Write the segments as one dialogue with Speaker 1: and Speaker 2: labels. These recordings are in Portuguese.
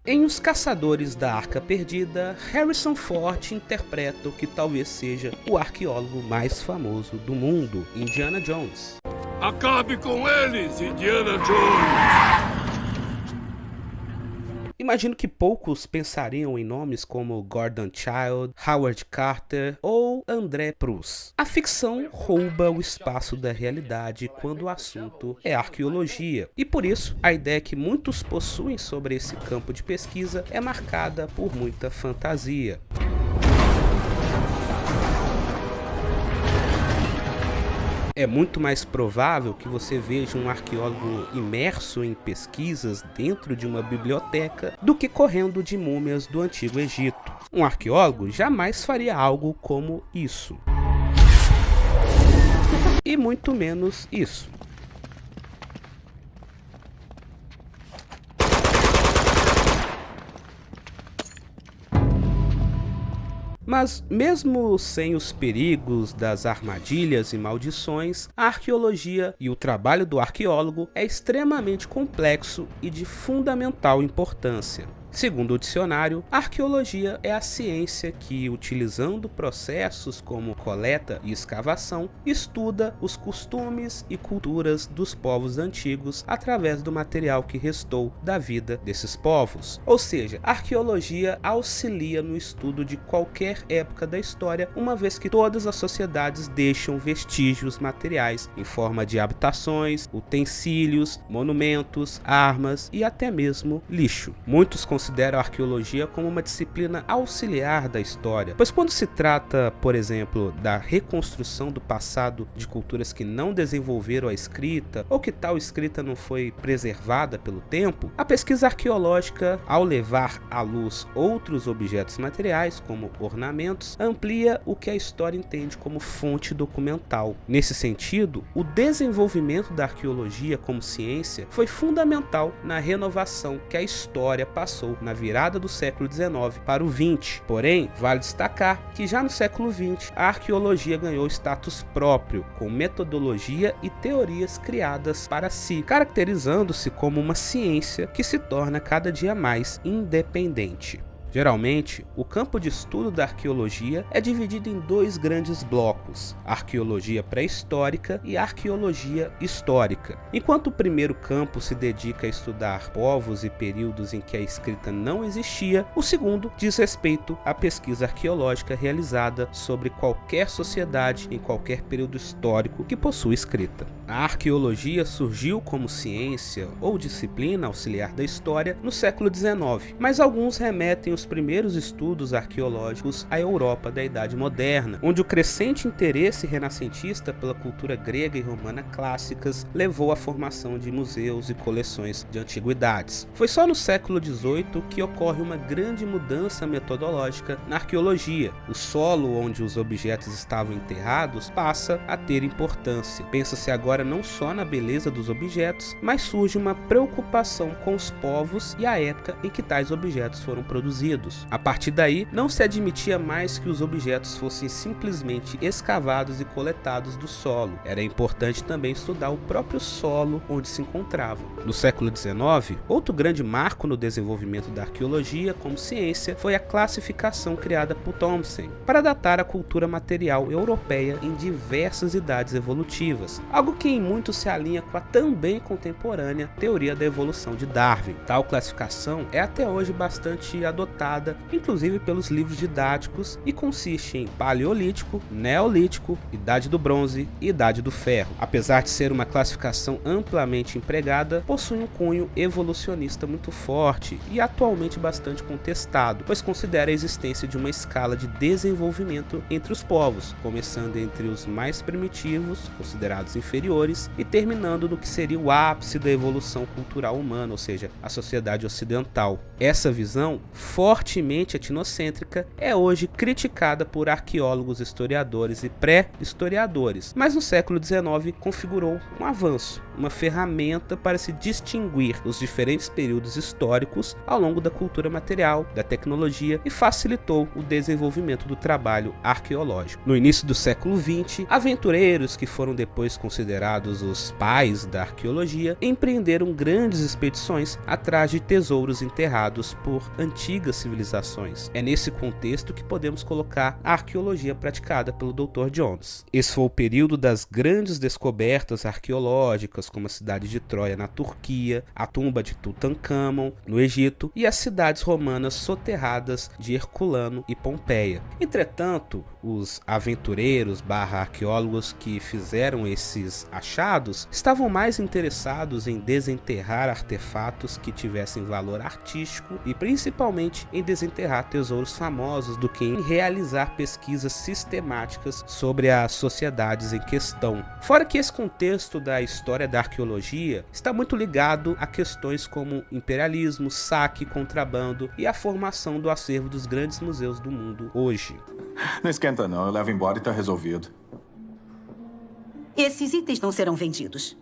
Speaker 1: Em Os Caçadores da Arca Perdida, Harrison Ford interpreta o que talvez seja o arqueólogo mais famoso do mundo, Indiana Jones.
Speaker 2: Acabe com eles, Indiana Jones!
Speaker 1: Imagino que poucos pensariam em nomes como Gordon Child, Howard Carter ou André Proust. A ficção rouba o espaço da realidade quando o assunto é arqueologia, e por isso a ideia que muitos possuem sobre esse campo de pesquisa é marcada por muita fantasia. É muito mais provável que você veja um arqueólogo imerso em pesquisas dentro de uma biblioteca do que correndo de múmias do Antigo Egito. Um arqueólogo jamais faria algo como isso. E muito menos isso. Mas mesmo sem os perigos das armadilhas e maldições, a arqueologia e o trabalho do arqueólogo é extremamente complexo e de fundamental importância. Segundo o dicionário, a arqueologia é a ciência que, utilizando processos como coleta e escavação, estuda os costumes e culturas dos povos antigos através do material que restou da vida desses povos. Ou seja, a arqueologia auxilia no estudo de qualquer época da história, uma vez que todas as sociedades deixam vestígios materiais em forma de habitações, utensílios, monumentos, armas e até mesmo lixo. Muitos consideram a arqueologia como uma disciplina auxiliar da história, pois quando se trata, por exemplo, da reconstrução do passado de culturas que não desenvolveram a escrita ou que tal escrita não foi preservada pelo tempo, a pesquisa arqueológica, ao levar à luz outros objetos materiais, como ornamentos, amplia o que a história entende como fonte documental. Nesse sentido, o desenvolvimento da arqueologia como ciência foi fundamental na renovação que a história passou na virada do século XIX para o XX. Porém, vale destacar que já no século XX, a arqueologia ganhou status próprio, com metodologia e teorias criadas para si, caracterizando-se como uma ciência que se torna cada dia mais independente. Geralmente, o campo de estudo da arqueologia é dividido em dois grandes blocos, a arqueologia pré-histórica e a arqueologia histórica. Enquanto o primeiro campo se dedica a estudar povos e períodos em que a escrita não existia, o segundo diz respeito à pesquisa arqueológica realizada sobre qualquer sociedade em qualquer período histórico que possua escrita. A arqueologia surgiu como ciência ou disciplina auxiliar da história no século XIX, mas alguns remetem os primeiros estudos arqueológicos à Europa da Idade Moderna, onde o crescente interesse renascentista pela cultura grega e romana clássicas levou à formação de museus e coleções de antiguidades. Foi só no século XVIII que ocorre uma grande mudança metodológica na arqueologia. O solo onde os objetos estavam enterrados passa a ter importância. Pensa-se agora não só na beleza dos objetos, mas surge uma preocupação com os povos e a época em que tais objetos foram produzidos. A partir daí, não se admitia mais que os objetos fossem simplesmente escavados e coletados do solo. Era importante também estudar o próprio solo onde se encontravam. No século XIX, outro grande marco no desenvolvimento da arqueologia como ciência foi a classificação criada por Thomson para datar a cultura material europeia em diversas idades evolutivas, algo que em muito se alinha com a também contemporânea teoria da evolução de Darwin. Tal classificação é até hoje bastante adotada, inclusive pelos livros didáticos, e consiste em Paleolítico, Neolítico, Idade do Bronze e Idade do Ferro. Apesar de ser uma classificação amplamente empregada, possui um cunho evolucionista muito forte e atualmente bastante contestado, pois considera a existência de uma escala de desenvolvimento entre os povos, começando entre os mais primitivos, considerados inferiores, e terminando no que seria o ápice da evolução cultural humana, ou seja, a sociedade ocidental. Essa visão fortemente etnocêntrica é hoje criticada por arqueólogos, historiadores e pré-historiadores, mas no século XIX configurou um avanço, uma ferramenta para se distinguir os diferentes períodos históricos ao longo da cultura material, da tecnologia, e facilitou o desenvolvimento do trabalho arqueológico. No início do século XX, aventureiros que foram depois considerados considerados os pais da arqueologia, empreenderam grandes expedições atrás de tesouros enterrados por antigas civilizações. É nesse contexto que podemos colocar a arqueologia praticada pelo Dr. Jones. Esse foi o período das grandes descobertas arqueológicas, como a cidade de Troia na Turquia, a tumba de Tutancâmon no Egito e as cidades romanas soterradas de Herculano e Pompeia. Entretanto, os aventureiros / arqueólogos que fizeram esses achados estavam mais interessados em desenterrar artefatos que tivessem valor artístico e principalmente em desenterrar tesouros famosos do que em realizar pesquisas sistemáticas sobre as sociedades em questão. Fora que esse contexto da história da arqueologia está muito ligado a questões como imperialismo, saque, contrabando e a formação do acervo dos grandes museus do mundo hoje.
Speaker 3: Não esquenta não, eu levo embora e tá resolvido.
Speaker 4: Esses itens não serão vendidos.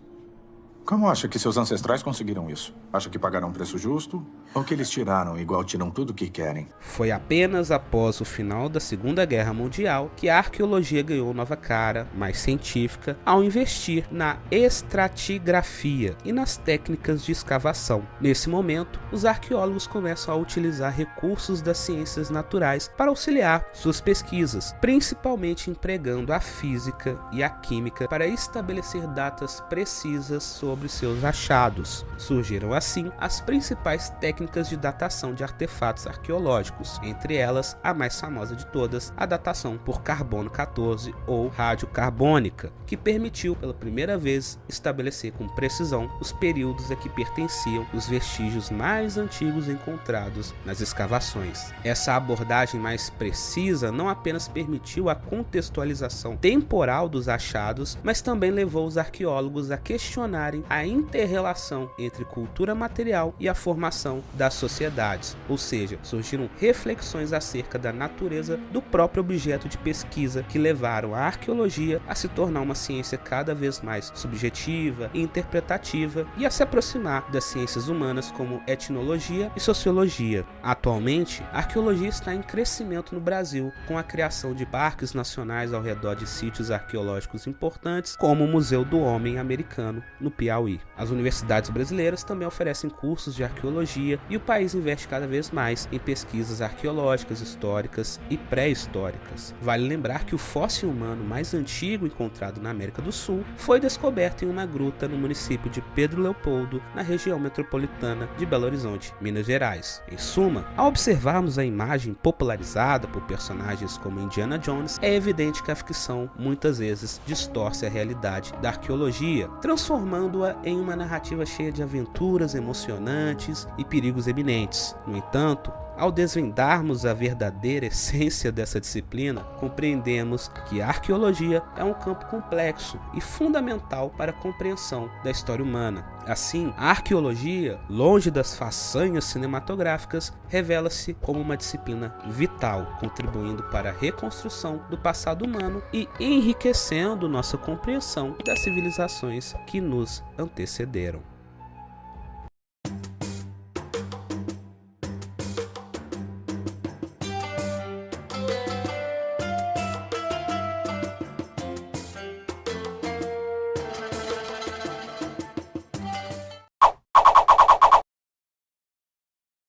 Speaker 3: Como acha que seus ancestrais conseguiram isso? Acha que pagaram um preço justo? Ou que eles tiraram igual tiram tudo que querem?
Speaker 1: Foi apenas após o final da Segunda Guerra Mundial que a arqueologia ganhou nova cara, mais científica, ao investir na estratigrafia e nas técnicas de escavação. Nesse momento, os arqueólogos começam a utilizar recursos das ciências naturais para auxiliar suas pesquisas, principalmente empregando a física e a química para estabelecer datas precisas sobre seus achados. Surgiram assim as principais técnicas de datação de artefatos arqueológicos, entre elas a mais famosa de todas, a datação por carbono 14 ou radiocarbônica, que permitiu pela primeira vez estabelecer com precisão os períodos a que pertenciam os vestígios mais antigos encontrados nas escavações. Essa abordagem mais precisa não apenas permitiu a contextualização temporal dos achados, mas também levou os arqueólogos a questionarem a inter-relação entre cultura material e a formação das sociedades, ou seja, surgiram reflexões acerca da natureza do próprio objeto de pesquisa que levaram a arqueologia a se tornar uma ciência cada vez mais subjetiva e interpretativa e a se aproximar das ciências humanas como etnologia e sociologia. Atualmente, a arqueologia está em crescimento no Brasil, com a criação de parques nacionais ao redor de sítios arqueológicos importantes, como o Museu do Homem Americano, no Piauí. As universidades brasileiras também oferecem cursos de arqueologia e o país investe cada vez mais em pesquisas arqueológicas, históricas e pré-históricas. Vale lembrar que o fóssil humano mais antigo encontrado na América do Sul foi descoberto em uma gruta no município de Pedro Leopoldo, na região metropolitana de Belo Horizonte, Minas Gerais. Em suma, ao observarmos a imagem popularizada por personagens como Indiana Jones, é evidente que a ficção muitas vezes distorce a realidade da arqueologia, transformando-a em uma narrativa cheia de aventuras emocionantes e perigos eminentes. No entanto, ao desvendarmos a verdadeira essência dessa disciplina, compreendemos que a arqueologia é um campo complexo e fundamental para a compreensão da história humana. Assim, a arqueologia, longe das façanhas cinematográficas, revela-se como uma disciplina vital, contribuindo para a reconstrução do passado humano e enriquecendo nossa compreensão das civilizações que nos antecederam.